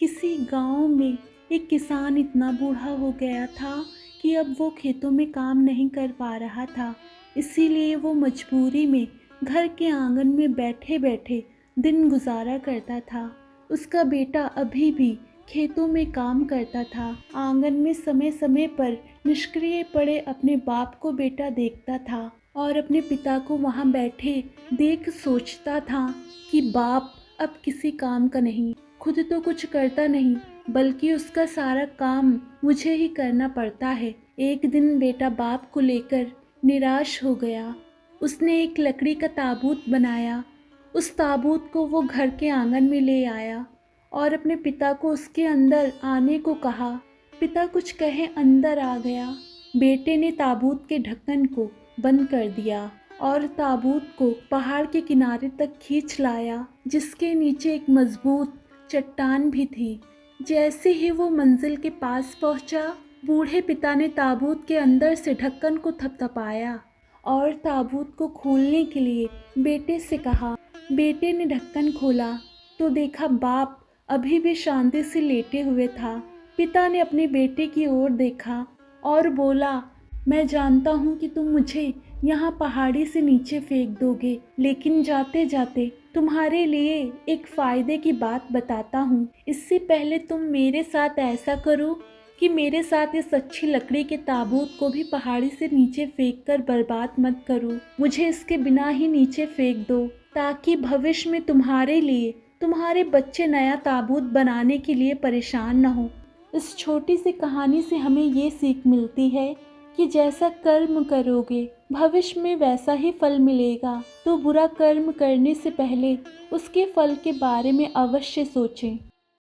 किसी गांव में एक किसान इतना बूढ़ा हो गया था कि अब वो खेतों में काम नहीं कर पा रहा था। इसीलिए वो मजबूरी में घर के आंगन में बैठे बैठे दिन गुजारा करता था। उसका बेटा अभी भी खेतों में काम करता था। आंगन में समय समय पर निष्क्रिय पड़े अपने बाप को बेटा देखता था और अपने पिता को वहां बैठे देख सोचता था कि बाप अब किसी काम का नहीं, खुद तो कुछ करता नहीं बल्कि उसका सारा काम मुझे ही करना पड़ता है। एक दिन बेटा बाप को लेकर निराश हो गया। उसने एक लकड़ी का ताबूत बनाया। उस ताबूत को वो घर के आंगन में ले आया और अपने पिता को उसके अंदर आने को कहा। पिता कुछ कहे अंदर आ गया। बेटे ने ताबूत के ढक्कन को बंद कर दिया और ताबूत को पहाड़ के किनारे तक खींच लाया, जिसके नीचे एक मजबूत चट्टान भी थी। जैसे ही वो मंजिल के पास पहुंचा, बूढ़े पिता ने ताबूत के अंदर से ढक्कन को थपथपाया और ताबूत को खोलने के लिए बेटे से कहा। बेटे ने ढक्कन खोला तो देखा बाप अभी भी शांति से लेटे हुए था। पिता ने अपने बेटे की ओर देखा और बोला, मैं जानता हूँ कि तुम मुझे यहाँ पहाड़ी से नीचे फेंक दोगे, लेकिन जाते जाते तुम्हारे लिए एक फ़ायदे की बात बताता हूँ। इससे पहले तुम मेरे साथ ऐसा करो कि मेरे साथ इस अच्छी लकड़ी के ताबूत को भी पहाड़ी से नीचे फेंक कर बर्बाद मत करो। मुझे इसके बिना ही नीचे फेंक दो, ताकि भविष्य में तुम्हारे लिए तुम्हारे बच्चे नया ताबूत बनाने के लिए परेशान न हो। इस छोटी सी कहानी से हमें ये सीख मिलती है कि जैसा कर्म करोगे भविष्य में वैसा ही फल मिलेगा। तो बुरा कर्म करने से पहले उसके फल के बारे में अवश्य सोचें।